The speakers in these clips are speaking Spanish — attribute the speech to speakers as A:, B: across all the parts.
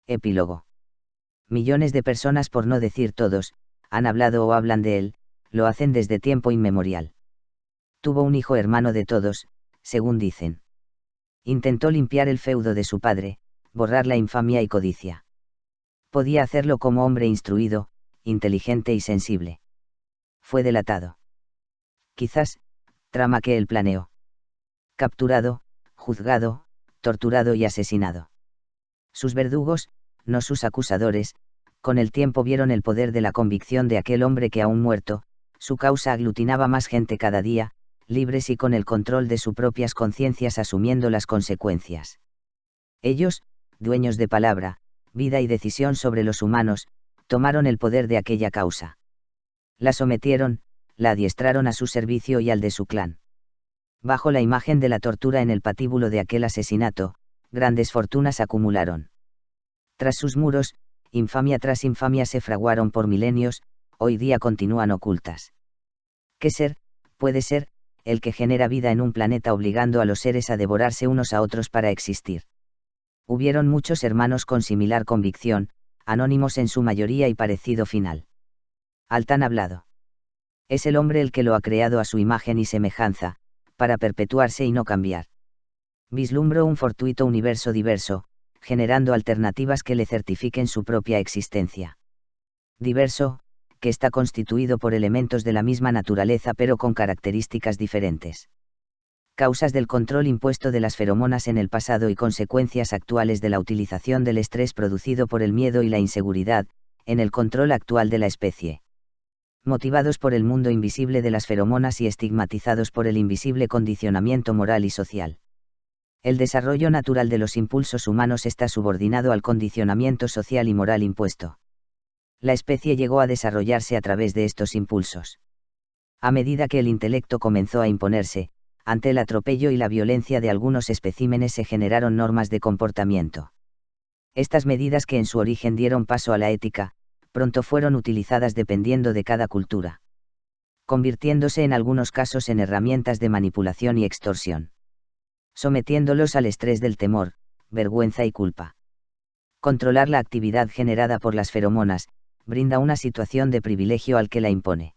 A: Epílogo. Millones de personas, por no decir todos, han hablado o hablan de él, lo hacen desde tiempo inmemorial. Tuvo un hijo hermano de todos, según dicen. Intentó limpiar el feudo de su padre, borrar la infamia y codicia. Podía hacerlo como hombre instruido, inteligente y sensible. Fue delatado. Quizás, trama que él planeó. Capturado, juzgado, torturado y asesinado. Sus verdugos, no sus acusadores, con el tiempo vieron el poder de la convicción de aquel hombre que aún muerto, su causa aglutinaba más gente cada día, libres y con el control de sus propias conciencias asumiendo las consecuencias. Ellos, dueños de palabra, vida y decisión sobre los humanos, tomaron el poder de aquella causa. La sometieron, la adiestraron a su servicio y al de su clan. Bajo la imagen de la tortura en el patíbulo de aquel asesinato, grandes fortunas acumularon. Tras sus muros, infamia tras infamia se fraguaron por milenios, hoy día continúan ocultas. ¿Qué ser, puede ser, el que genera vida en un planeta obligando a los seres a devorarse unos a otros para existir? Hubieron muchos hermanos con similar convicción, anónimos en su mayoría y parecido final. Al tan hablado. Es el hombre el que lo ha creado a su imagen y semejanza, para perpetuarse y no cambiar. Vislumbro un fortuito universo diverso, generando alternativas que le certifiquen su propia existencia. Diverso, que está constituido por elementos de la misma naturaleza pero con características diferentes. Causas del control impuesto de las feromonas en el pasado y consecuencias actuales de la utilización del estrés producido por el miedo y la inseguridad, en el control actual de la especie. Motivados por el mundo invisible de las feromonas y estigmatizados por el invisible condicionamiento moral y social. El desarrollo natural de los impulsos humanos está subordinado al condicionamiento social y moral impuesto. La especie llegó a desarrollarse a través de estos impulsos. A medida que el intelecto comenzó a imponerse, ante el atropello y la violencia de algunos especímenes se generaron normas de comportamiento. Estas medidas que en su origen dieron paso a la ética, pronto fueron utilizadas dependiendo de cada cultura, convirtiéndose en algunos casos en herramientas de manipulación y extorsión, sometiéndolos al estrés del temor, vergüenza y culpa. Controlar la actividad generada por las feromonas, brinda una situación de privilegio al que la impone.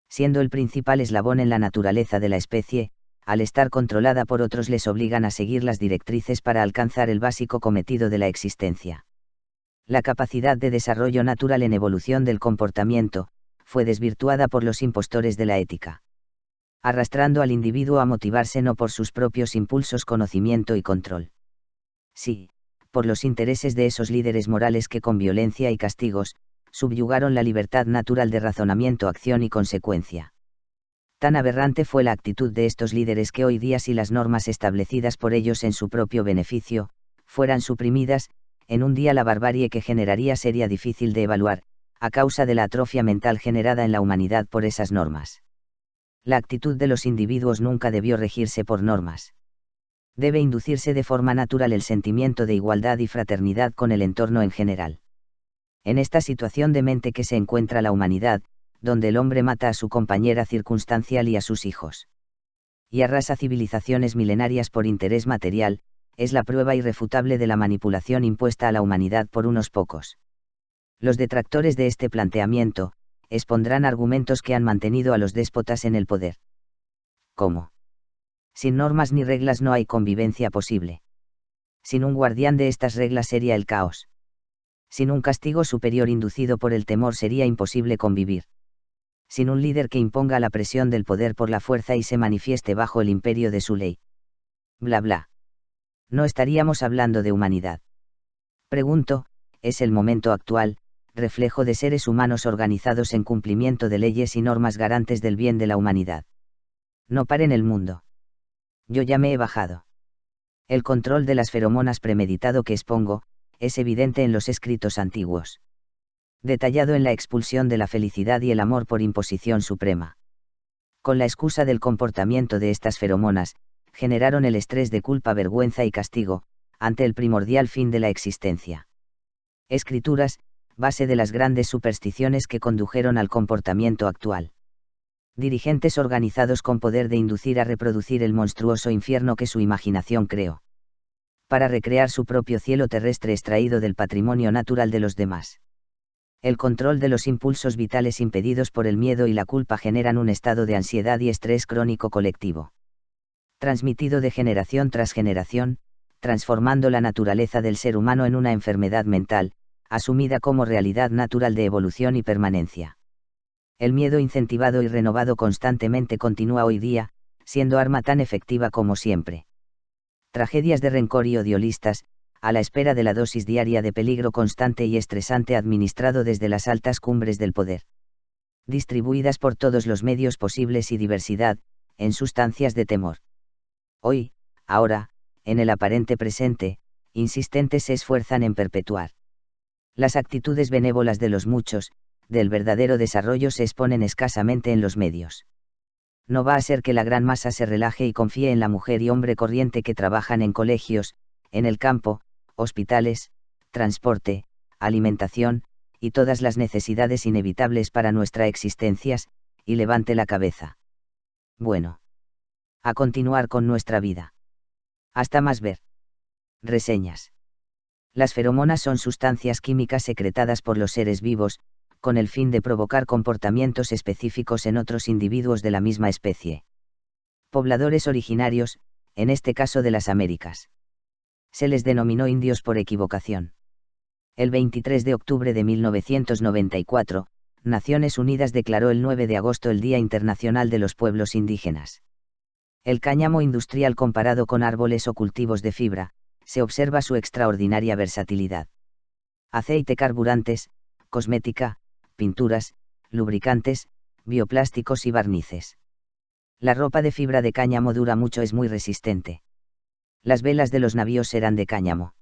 A: Siendo el principal eslabón en la naturaleza de la especie, al estar controlada por otros les obligan a seguir las directrices para alcanzar el básico cometido de la existencia. La capacidad de desarrollo natural en evolución del comportamiento, fue desvirtuada por los impostores de la ética. Arrastrando al individuo a motivarse no por sus propios impulsos, conocimiento y control. Sí, por los intereses de esos líderes morales que con violencia y castigos, subyugaron la libertad natural de razonamiento, acción y consecuencia. Tan aberrante fue la actitud de estos líderes que hoy día, si las normas establecidas por ellos en su propio beneficio, fueran suprimidas, en un día la barbarie que generaría sería difícil de evaluar, a causa de la atrofia mental generada en la humanidad por esas normas. La actitud de los individuos nunca debió regirse por normas. Debe inducirse de forma natural el sentimiento de igualdad y fraternidad con el entorno en general. En esta situación de mente que se encuentra la humanidad, donde el hombre mata a su compañera circunstancial y a sus hijos, y arrasa civilizaciones milenarias por interés material, es la prueba irrefutable de la manipulación impuesta a la humanidad por unos pocos. Los detractores de este planteamiento, expondrán argumentos que han mantenido a los déspotas en el poder. ¿Cómo? Sin normas ni reglas no hay convivencia posible. Sin un guardián de estas reglas sería el caos. Sin un castigo superior inducido por el temor sería imposible convivir. Sin un líder que imponga la presión del poder por la fuerza y se manifieste bajo el imperio de su ley. Bla bla. No estaríamos hablando de humanidad. Pregunto, ¿es el momento actual, reflejo de seres humanos organizados en cumplimiento de leyes y normas garantes del bien de la humanidad? No paren el mundo. Yo ya me he bajado. El control de las feromonas premeditado que expongo, es evidente en los escritos antiguos. Detallado en la expulsión de la felicidad y el amor por imposición suprema. Con la excusa del comportamiento de estas feromonas, generaron el estrés de culpa, vergüenza y castigo, ante el primordial fin de la existencia. Escrituras, base de las grandes supersticiones que condujeron al comportamiento actual. Dirigentes organizados con poder de inducir a reproducir el monstruoso infierno que su imaginación creó. para recrear su propio cielo terrestre extraído del patrimonio natural de los demás. El control de los impulsos vitales impedidos por el miedo y la culpa generan un estado de ansiedad y estrés crónico colectivo, transmitido de generación tras generación, transformando la naturaleza del ser humano en una enfermedad mental, asumida como realidad natural de evolución y permanencia. El miedo incentivado y renovado constantemente continúa hoy día, siendo arma tan efectiva como siempre. Tragedias de rencor y odio listas, a la espera de la dosis diaria de peligro constante y estresante administrado desde las altas cumbres del poder. Distribuidas por todos los medios posibles y diversidad, en sustancias de temor. Hoy, ahora, en el aparente presente, insistentes se esfuerzan en perpetuar. Las actitudes benévolas de los muchos, del verdadero desarrollo se exponen escasamente en los medios. No va a ser que la gran masa se relaje y confíe en la mujer y hombre corriente que trabajan en colegios, en el campo, hospitales, transporte, alimentación, y todas las necesidades inevitables para nuestra existencia, y levante la cabeza. Bueno. A continuar con nuestra vida. Hasta más ver. Reseñas. Las feromonas son sustancias químicas secretadas por los seres vivos, con el fin de provocar comportamientos específicos en otros individuos de la misma especie. Pobladores originarios, en este caso de las Américas. Se les denominó indios por equivocación. El 23 de octubre de 1994, Naciones Unidas declaró el 9 de agosto el Día Internacional de los Pueblos Indígenas. El cáñamo industrial comparado con árboles o cultivos de fibra, se observa su extraordinaria versatilidad. Aceite, carburantes, cosmética, pinturas, lubricantes, bioplásticos y barnices. La ropa de fibra de cáñamo dura mucho, es muy resistente. Las velas de los navíos eran de cáñamo.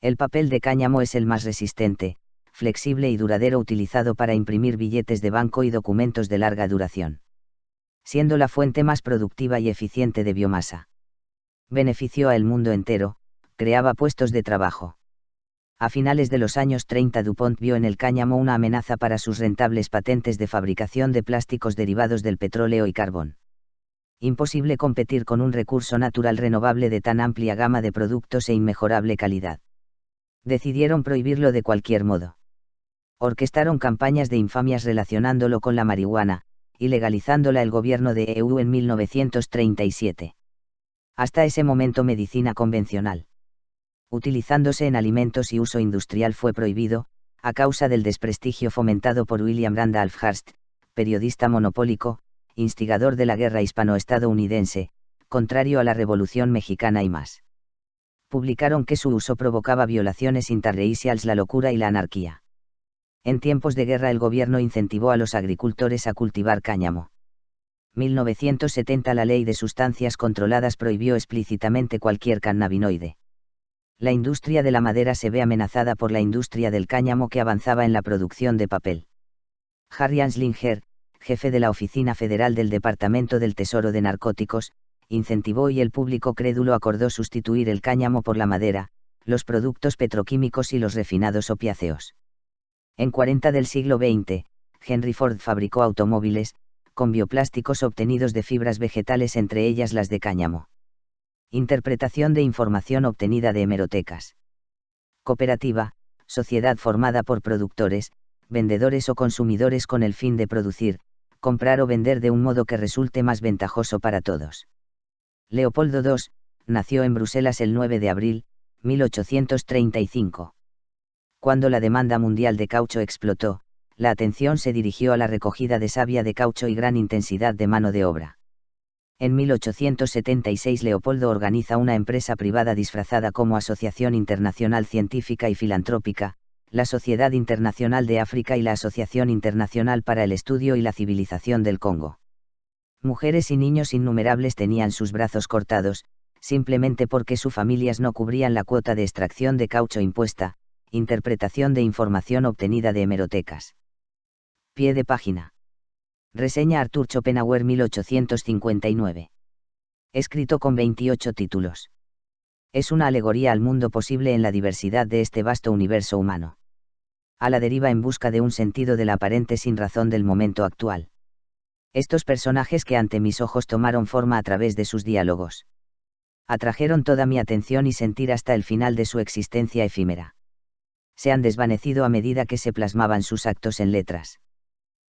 A: El papel de cáñamo es el más resistente, flexible y duradero utilizado para imprimir billetes de banco y documentos de larga duración. Siendo la fuente más productiva y eficiente de biomasa. Benefició al mundo entero, creaba puestos de trabajo. A finales de los años 30 DuPont vio en el cáñamo una amenaza para sus rentables patentes de fabricación de plásticos derivados del petróleo y carbón. Imposible competir con un recurso natural renovable de tan amplia gama de productos e inmejorable calidad. Decidieron prohibirlo de cualquier modo. Orquestaron campañas de infamias relacionándolo con la marihuana, y legalizándola el gobierno de EU en 1937. Hasta ese momento medicina convencional, utilizándose en alimentos y uso industrial, fue prohibido, a causa del desprestigio fomentado por William Randolph Hearst, periodista monopólico, instigador de la guerra hispano-estadounidense, contrario a la Revolución Mexicana y más. Publicaron que su uso provocaba violaciones interraciales, la locura y la anarquía. En tiempos de guerra el gobierno incentivó a los agricultores a cultivar cáñamo. 1970 La Ley de Sustancias Controladas prohibió explícitamente cualquier cannabinoide. La industria de la madera se ve amenazada por la industria del cáñamo que avanzaba en la producción de papel. Harry Anslinger, jefe de la Oficina Federal del Departamento del Tesoro de Narcóticos, incentivó y el público crédulo acordó sustituir el cáñamo por la madera, los productos petroquímicos y los refinados opiáceos. En 40 del siglo XX, Henry Ford fabricó automóviles, con bioplásticos obtenidos de fibras vegetales, entre ellas las de cáñamo. Interpretación de información obtenida de hemerotecas. Cooperativa, sociedad formada por productores, vendedores o consumidores con el fin de producir, comprar o vender de un modo que resulte más ventajoso para todos. Leopoldo II, nació en Bruselas el 9 de abril, 1835. Cuando la demanda mundial de caucho explotó, la atención se dirigió a la recogida de savia de caucho y gran intensidad de mano de obra. En 1876 Leopoldo organiza una empresa privada disfrazada como Asociación Internacional Científica y Filantrópica, la Sociedad Internacional de África y la Asociación Internacional para el Estudio y la Civilización del Congo. Mujeres y niños innumerables tenían sus brazos cortados, simplemente porque sus familias no cubrían la cuota de extracción de caucho impuesta. Interpretación de información obtenida de hemerotecas. Pie de página. Reseña Arthur Schopenhauer 1859. Escrito con 28 títulos. Es una alegoría al mundo posible en la diversidad de este vasto universo humano. A la deriva en busca de un sentido de la aparente sinrazón del momento actual. Estos personajes que ante mis ojos tomaron forma a través de sus diálogos. Atrajeron toda mi atención y sentir hasta el final de su existencia efímera. Se han desvanecido a medida que se plasmaban sus actos en letras,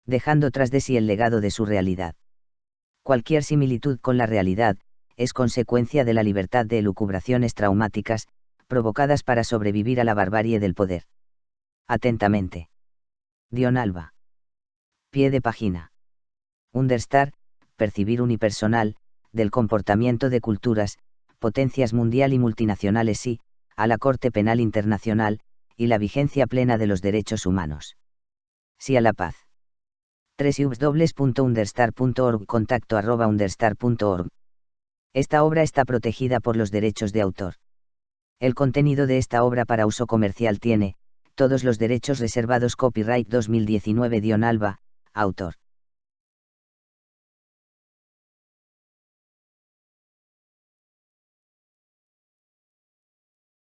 A: dejando tras de sí el legado de su realidad. Cualquier similitud con la realidad, es consecuencia de la libertad de elucubraciones traumáticas, provocadas para sobrevivir a la barbarie del poder. Atentamente. Dion Alba. Pie de página. Understar, percibir unipersonal, del comportamiento de culturas, potencias mundial y multinacionales y, a la Corte Penal Internacional, y la vigencia plena de los derechos humanos. Sí a la paz. www.understar.org contacto@understar.org. Esta obra está protegida por los derechos de autor. El contenido de esta obra para uso comercial tiene, todos los derechos reservados. Copyright 2019 Dion Alba, autor.